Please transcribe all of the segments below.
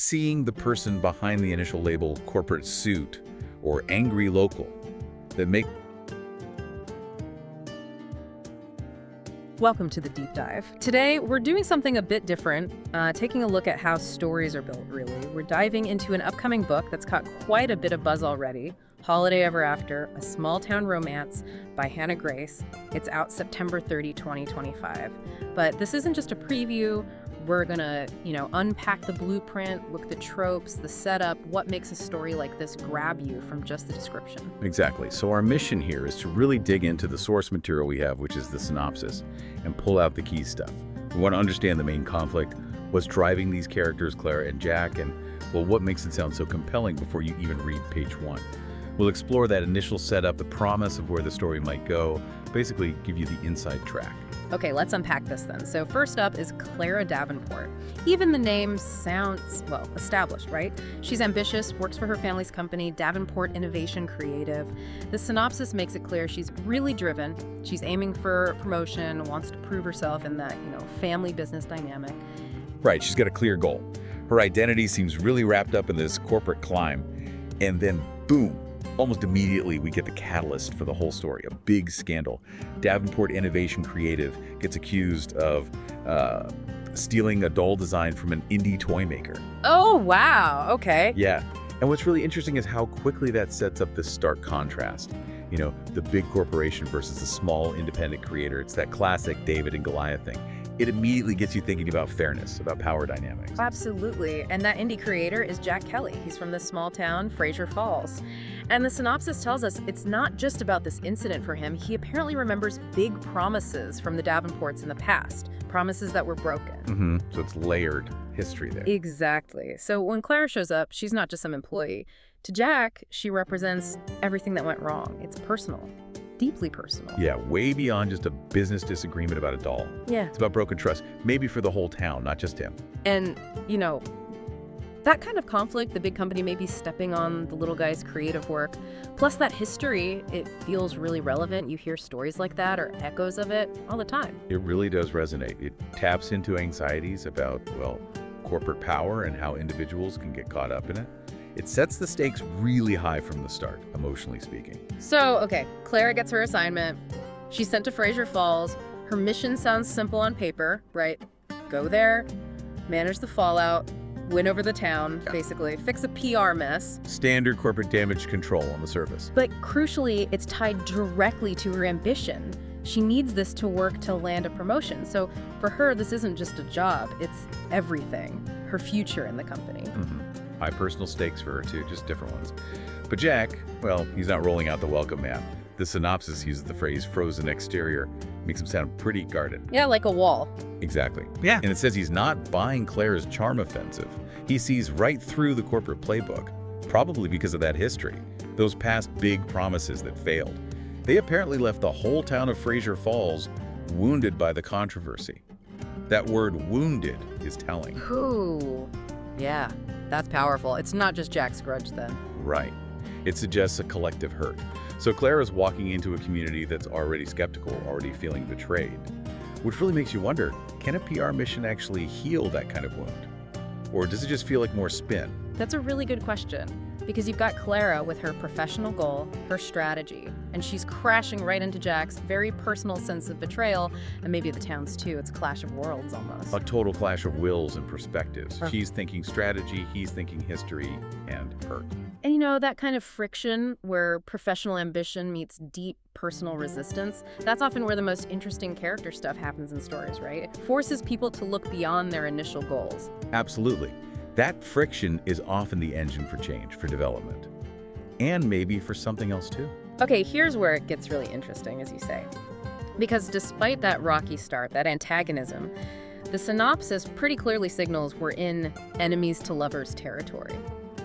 seeing the person behind the initial label corporate suit or angry local that make. Welcome to the deep dive. Today, we're doing something a bit different, taking a look at how stories are built, really. We're diving into an upcoming book that's caught quite a bit of buzz already, Holiday Ever After, A Small Town Romance by Hannah Grace. It's out September 30, 2025. But this isn't just a preview. We're gonna, unpack the blueprint, look at the tropes, the setup, what makes a story like this grab you from just the description. Exactly. So our mission here is to really dig into the source material we have, which is the synopsis, and pull out the key stuff. We want to understand the main conflict, what's driving these characters, Clara and Jack, and, well, what makes it sound so compelling before you even read page one. We'll explore that initial setup, the promise of where the story might go, basically give you the inside track. Okay, let's unpack this then. So first up is Clara Davenport. Even the name sounds, well, established, right? She's ambitious, works for her family's company, Davenport Innovation Creative. The synopsis makes it clear she's really driven. She's aiming for promotion, wants to prove herself in that, family business dynamic. Right, she's got a clear goal. Her identity seems really wrapped up in this corporate climb. And then, boom, almost immediately we get the catalyst for the whole story, a big scandal. Davenport Innovation Creative gets accused of stealing a doll design from an indie toy maker. Oh, wow, okay. Yeah, and what's really interesting is how quickly that sets up this stark contrast. The big corporation versus the small independent creator. It's that classic David and Goliath thing. It immediately gets you thinking about fairness, about power dynamics. Absolutely. And that indie creator is Jack Kelly. He's from the small town, Fraser Falls. And the synopsis tells us it's not just about this incident for him. He apparently remembers big promises from the Davenports in the past, promises that were broken. So it's layered history there. Exactly. So when Clara shows up, she's not just some employee. To Jack, she represents everything that went wrong. It's personal. Deeply personal. Yeah, way beyond just a business disagreement about a doll. Yeah. It's about broken trust, maybe for the whole town, not just him. And, that kind of conflict, the big company may be stepping on the little guy's creative work. Plus that history, it feels really relevant. You hear stories like that or echoes of it all the time. It really does resonate. It taps into anxieties about, corporate power and how individuals can get caught up in it. It sets the stakes really high from the start, emotionally speaking. So, okay, Clara gets her assignment. She's sent to Fraser Falls. Her mission sounds simple on paper, right? Go there, manage the fallout, win over the town, basically, fix a PR mess. Standard corporate damage control on the surface. But crucially, it's tied directly to her ambition. She needs this to work to land a promotion. So for her, this isn't just a job, it's everything. Her future in the company. High personal stakes for her too, just different ones. But Jack, he's not rolling out the welcome mat. The synopsis uses the phrase frozen exterior, makes him sound pretty guarded. Yeah, like a wall. Exactly. Yeah. And it says he's not buying Claire's charm offensive. He sees right through the corporate playbook, probably because of that history, those past big promises that failed. They apparently left the whole town of Fraser Falls wounded by the controversy. That word wounded is telling. Ooh, yeah. That's powerful. It's not just Jack's grudge then. Right. It suggests a collective hurt. So Clara's walking into a community that's already skeptical, already feeling betrayed, which really makes you wonder, can a PR mission actually heal that kind of wound? Or does it just feel like more spin? That's a really good question, because you've got Clara with her professional goal, her strategy, and she's crashing right into Jack's very personal sense of betrayal, and maybe the town's too. It's a clash of worlds almost. A total clash of wills and perspectives. She's thinking strategy, he's thinking history and hurt. And that kind of friction where professional ambition meets deep personal resistance, that's often where the most interesting character stuff happens in stories, right? It forces people to look beyond their initial goals. Absolutely. That friction is often the engine for change, for development, and maybe for something else too. Okay, here's where it gets really interesting, as you say. Because despite that rocky start, that antagonism, the synopsis pretty clearly signals we're in enemies to lovers territory.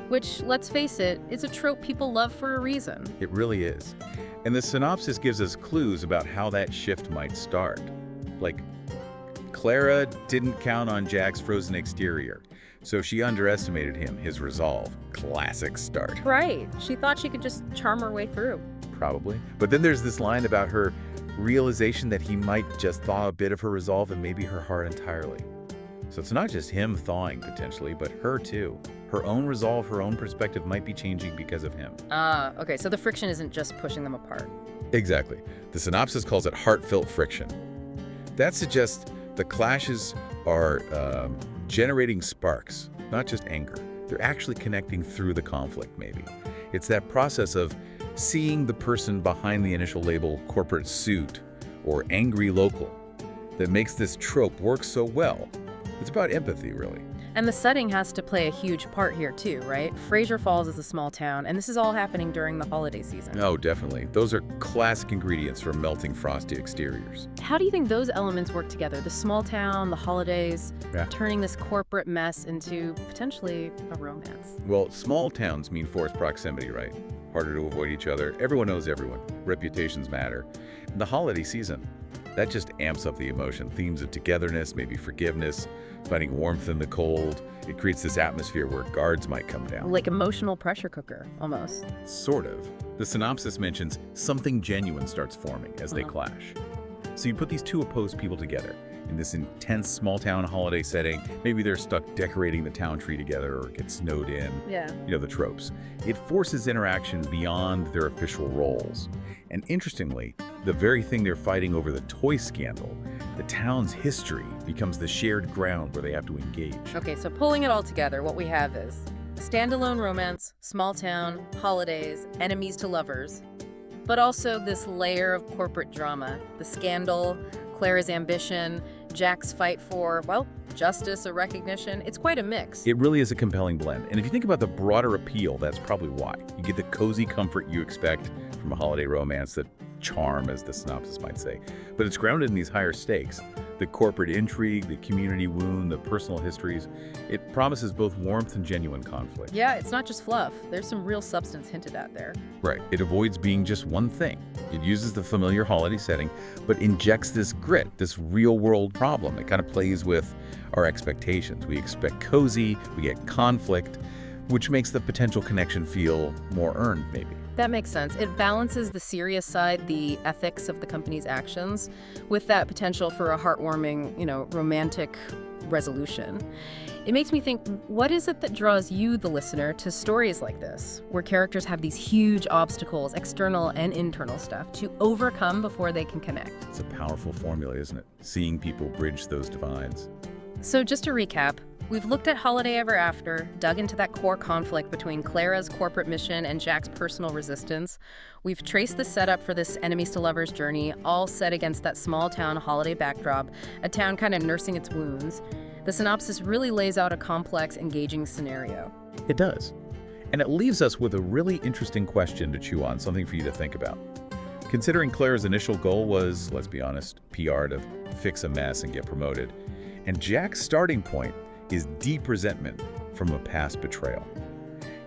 Which, let's face it, is a trope people love for a reason. It really is. And the synopsis gives us clues about how that shift might start. Like, Clara didn't count on Jack's frozen exterior, so she underestimated him, his resolve. Classic start. Right. She thought she could just charm her way through. Probably. But then there's this line about her realization that he might just thaw a bit of her resolve and maybe her heart entirely. So it's not just him thawing potentially, but her too. Her own resolve, her own perspective might be changing because of him. Okay, so the friction isn't just pushing them apart. Exactly. The synopsis calls it heartfelt friction. That suggests the clashes are generating sparks, not just anger. They're actually connecting through the conflict, maybe. It's that process of seeing the person behind the initial label corporate suit or angry local that makes this trope work so well. It's about empathy, really. And the setting has to play a huge part here too, right? Fraser Falls is a small town, and this is all happening during the holiday season. Oh, definitely. Those are classic ingredients for melting frosty exteriors. How do you think those elements work together? The small town, the holidays, turning this corporate mess into potentially a romance. Well, small towns mean forced proximity, right? Harder to avoid each other. Everyone knows everyone. Reputations matter. And the holiday season, that just amps up the emotion. Themes of togetherness, maybe forgiveness, finding warmth in the cold. It creates this atmosphere where guards might come down. Like emotional pressure cooker, almost. Sort of. The synopsis mentions something genuine starts forming as they clash. So you put these two opposed people together in this intense small-town holiday setting. Maybe they're stuck decorating the town tree together or get snowed in. Yeah. You know, the tropes. It forces interaction beyond their official roles. And interestingly, the very thing they're fighting over, the toy scandal, the town's history, becomes the shared ground where they have to engage. Okay, so pulling it all together, what we have is standalone romance, small town, holidays, enemies to lovers, but also this layer of corporate drama, the scandal, Clara's ambition, Jack's fight for, well, justice or recognition. It's quite a mix. It really is a compelling blend. And if you think about the broader appeal, that's probably why. You get the cozy comfort you expect from a holiday romance, that charm, as the synopsis might say. But it's grounded in these higher stakes. The corporate intrigue, the community wound, the personal histories. It promises both warmth and genuine conflict. Yeah, it's not just fluff. There's some real substance hinted at there. Right. It avoids being just one thing. It uses the familiar holiday setting, but injects this grit, this real-world problem. It kind of plays with our expectations. We expect cozy, we get conflict, which makes the potential connection feel more earned, maybe. That makes sense. It balances the serious side, the ethics of the company's actions, with that potential for a heartwarming, romantic resolution. It makes me think, what is it that draws you, the listener, to stories like this, where characters have these huge obstacles, external and internal stuff, to overcome before they can connect? It's a powerful formula, isn't it? Seeing people bridge those divides. So just to recap, we've looked at Holiday Ever After, dug into that core conflict between Clara's corporate mission and Jack's personal resistance. We've traced the setup for this enemies to lovers journey, all set against that small town holiday backdrop, a town kind of nursing its wounds. The synopsis really lays out a complex, engaging scenario. It does. And it leaves us with a really interesting question to chew on, something for you to think about. Considering Clara's initial goal was, let's be honest, PR, to fix a mess and get promoted, and Jack's starting point is deep resentment from a past betrayal.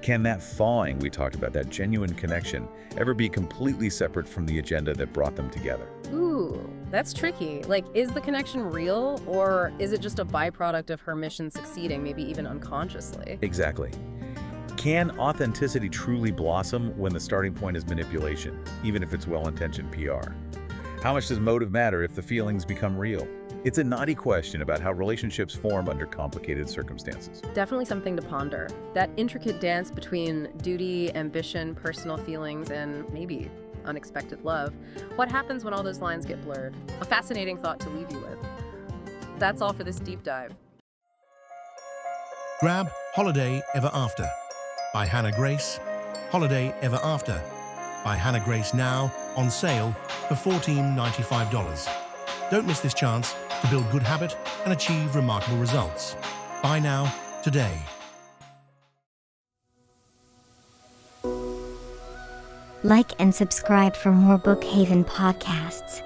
Can that thawing we talked about, that genuine connection, ever be completely separate from the agenda that brought them together? Ooh, that's tricky. Like, is the connection real, or is it just a byproduct of her mission succeeding, maybe even unconsciously? Exactly. Can authenticity truly blossom when the starting point is manipulation, even if it's well-intentioned PR? How much does motive matter if the feelings become real? It's a knotty question about how relationships form under complicated circumstances. Definitely something to ponder. That intricate dance between duty, ambition, personal feelings, and maybe unexpected love. What happens when all those lines get blurred? A fascinating thought to leave you with. That's all for this deep dive. Grab Holiday Ever After by Hannah Grace. Holiday Ever After by Hannah Grace, now on sale for $14.95. Don't miss this chance to build good habit and achieve remarkable results. Buy now, today. Like and subscribe for more Bookhaven podcasts.